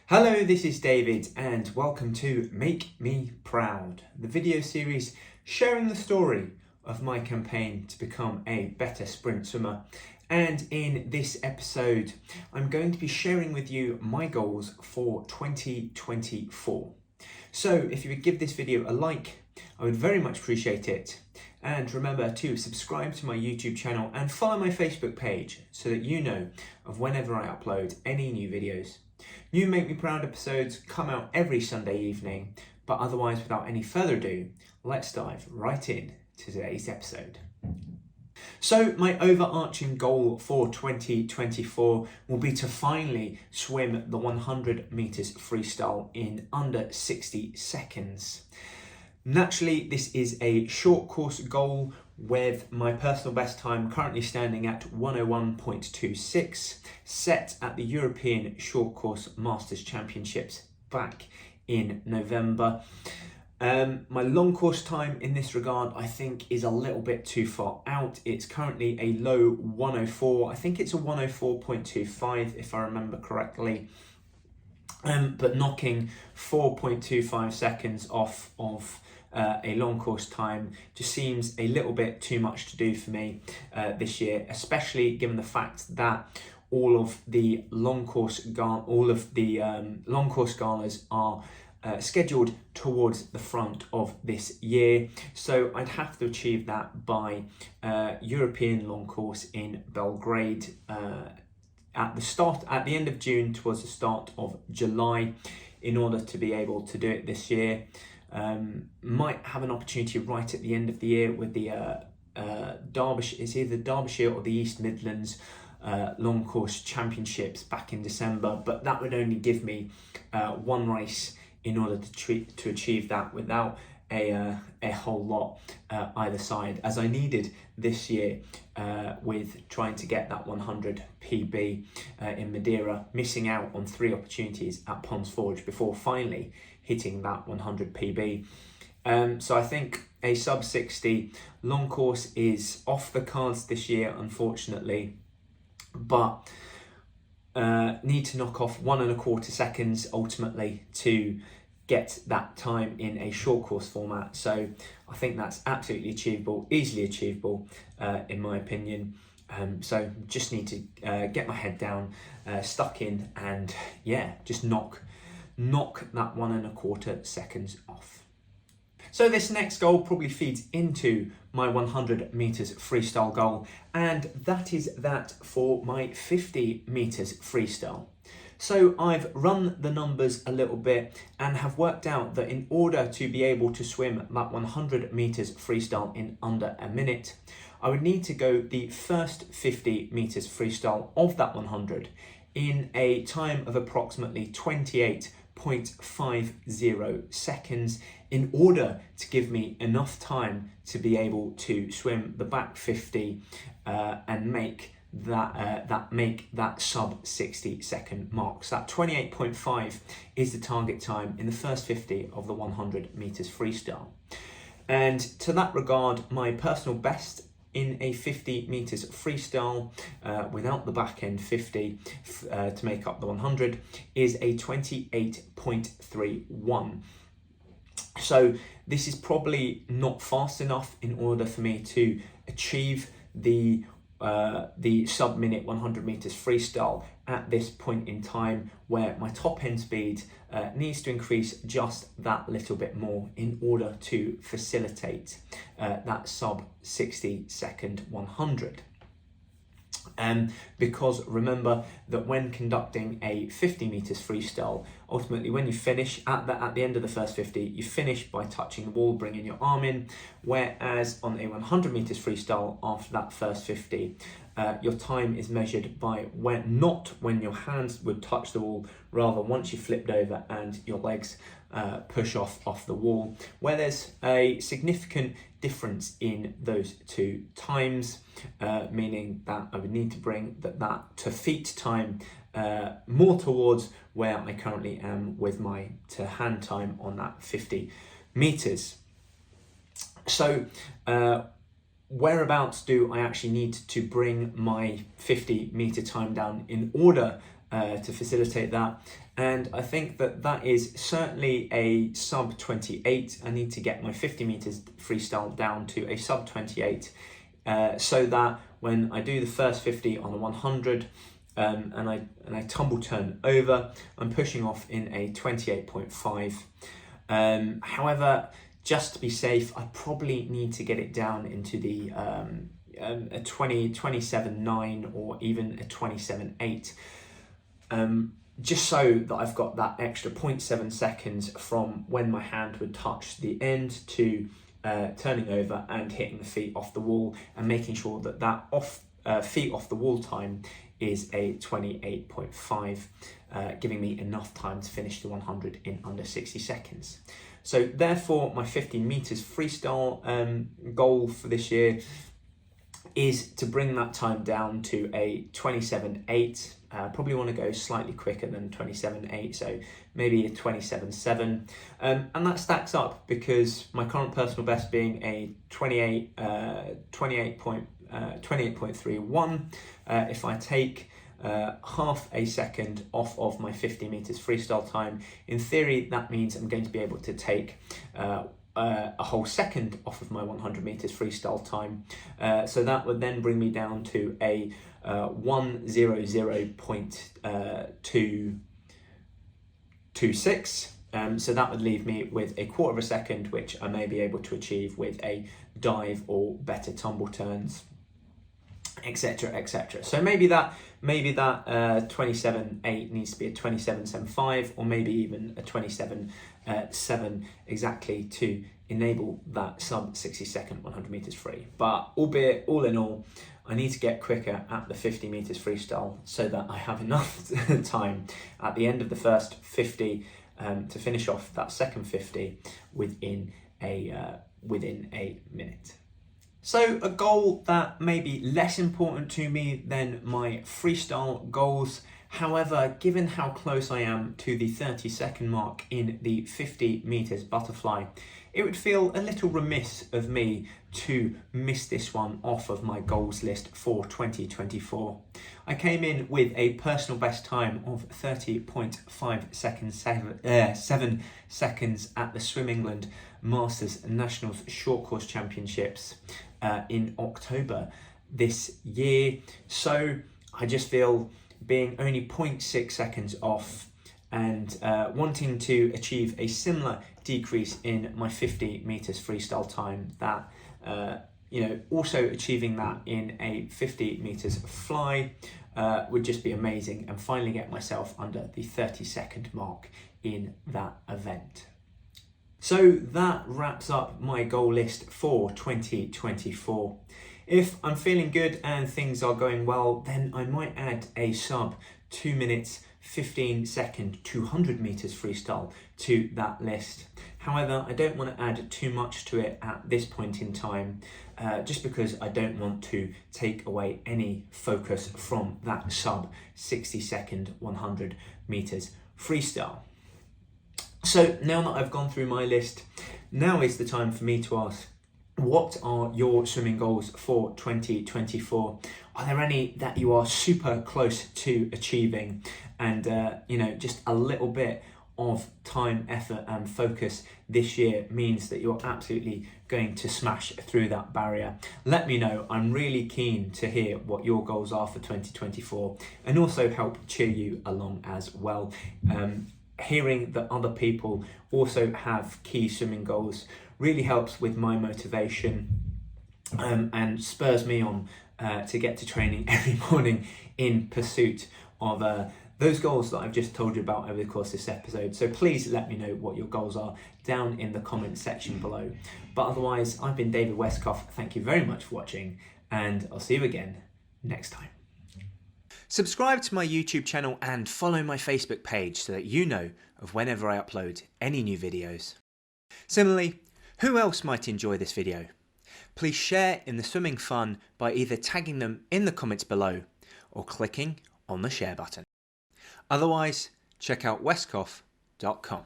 Hello, this is David and welcome to Make Me Proud, the video series sharing the story of my campaign to become a better sprint swimmer. And in this episode, I'm going to be sharing with you my goals for 2024. So if you would give this video a like, I would very much appreciate it. And remember to subscribe to my YouTube channel and follow my Facebook page so that you know of whenever I upload any new videos. New Make Me Proud episodes come out every Sunday evening, but otherwise, without any further ado, let's dive right in to today's episode. So my overarching goal for 2024 will be to finally swim the 100 meters freestyle in under 60 seconds. Naturally, this is a short course goal with my personal best time currently standing at 101.26, set at the European Short Course Masters Championships back in November. My long course time in this regard, I think, is a little bit too far out. It's currently a low 104. I think it's a 104.25 if I remember correctly. But knocking 4.25 seconds off of a long course time just seems a little bit too much to do for me this year, especially given the fact that all of the long course galas are scheduled towards the front of this year. So I'd have to achieve that by European long course in Belgrade at the end of June towards the start of July in order to be able to do it this year. Might have an opportunity right at the end of the year with the Derbyshire, it's either Derbyshire or the East Midlands long course championships back in December, but that would only give me one race in order to achieve that without a whole lot either side, as I needed this year with trying to get that 100 PB in Madeira, missing out on 3 opportunities at Ponds Forge before finally hitting that 100 PB. So I think a sub 60 long course is off the cards this year, unfortunately, but need to knock off 1.25 seconds ultimately to get that time in a short course format. So I think that's absolutely achievable, easily achievable in my opinion. So just need to get my head down, stuck in, and yeah, just knock that 1.25 seconds off. So this next goal probably feeds into my 100 meters freestyle goal, and that is that for my 50 meters freestyle. So I've run the numbers a little bit and have worked out that in order to be able to swim that 100 meters freestyle in under a minute, I would need to go the first 50 meters freestyle of that 100 in a time of approximately 28.50 seconds in order to give me enough time to be able to swim the back 50 and make that sub 60 second mark. So that 28.5 is the target time in the first 50 of the 100 meters freestyle. And to that regard, my personal best in a 50 meters freestyle without the back end 50 to make up the 100 is a 28.31. So this is probably not fast enough in order for me to achieve the sub-minute 100 meters freestyle at this point in time, where my top end speed needs to increase just that little bit more in order to facilitate that sub 60 second 100. Because remember that when conducting a 50 meters freestyle, ultimately when you finish at the end of the first 50, you finish by touching the wall, bringing your arm in, whereas on a 100 meters freestyle after that first 50, your time is measured by not when your hands would touch the wall, rather once you flipped over and your legs push off the wall, where there's a significant difference in those two times, meaning that I would need to bring that to feet time more towards where I currently am with my to hand time on that 50 meters. So whereabouts do I actually need to bring my 50 meter time down in order to facilitate that? And I think that that is certainly a sub 28. I need to get my 50 meters freestyle down to a sub 28 so that when I do the first 50 on the 100 and I tumble turn over, I'm pushing off in a 28.5. However, just to be safe, I probably need to get it down into the a 27.9 or even a 27.8. Just so that I've got that extra 0.7 seconds from when my hand would touch the end to turning over and hitting the feet off the wall, and making sure that that feet off the wall time is a 28.5, giving me enough time to finish the 100 in under 60 seconds. So therefore, my 15 meters freestyle goal for this year is to bring that time down to a 27.8. Probably want to go slightly quicker than 27.8, so maybe a 27.7. And that stacks up because my current personal best being a 28.31. If I take half a second off of my 50 meters freestyle time, in theory that means I'm going to be able to take a whole second off of my 100 meters freestyle time. So that would then bring me down to a 1:00.226. So that would leave me with a quarter of a second, which I may be able to achieve with a dive or better tumble turns, etc, etc. So maybe that 27.8 needs to be a 27.75, or maybe even a 27.7 exactly to enable that sub 60 second 100 meters free. But albeit all in all, I need to get quicker at the 50 meters freestyle so that I have enough time at the end of the first 50 to finish off that second 50 within a minute. So a goal that may be less important to me than my freestyle goals. However, given how close I am to the 30-second mark in the 50 meters butterfly, it would feel a little remiss of me to miss this one off of my goals list for 2024. I came in with a personal best time of 30.5 seconds, 7 seconds at the Swim England Masters Nationals Short Course Championships in October this year. So I just feel being only 0.6 seconds off and wanting to achieve a similar decrease in my 50 meters freestyle time, that also achieving that in a 50 meters fly would just be amazing, and finally get myself under the 30-second mark in that event. So that wraps up my goal list for 2024. If I'm feeling good and things are going well, then I might add a sub 2 minutes 15 second 200 meters freestyle to that list. However, I don't want to add too much to it at this point in time, just because I don't want to take away any focus from that sub 60 second 100 meters freestyle. So now that I've gone through my list, now is the time for me to ask, what are your swimming goals for 2024? Are there any that you are super close to achieving, and just a little bit of time, effort and focus this year means that you're absolutely going to smash through that barrier? Let me know. I'm really keen to hear what your goals are for 2024, and also help cheer you along as well. Hearing that other people also have key swimming goals really helps with my motivation and spurs me on to get to training every morning in pursuit of those goals that I've just told you about over the course of this episode. So please let me know what your goals are down in the comment section below. But otherwise, I've been David Westcough. Thank you very much for watching, and I'll see you again next time. Subscribe to my YouTube channel and follow my Facebook page so that you know of whenever I upload any new videos. Similarly, who else might enjoy this video? Please share in the swimming fun by either tagging them in the comments below or clicking on the share button. Otherwise, check out westcough.com.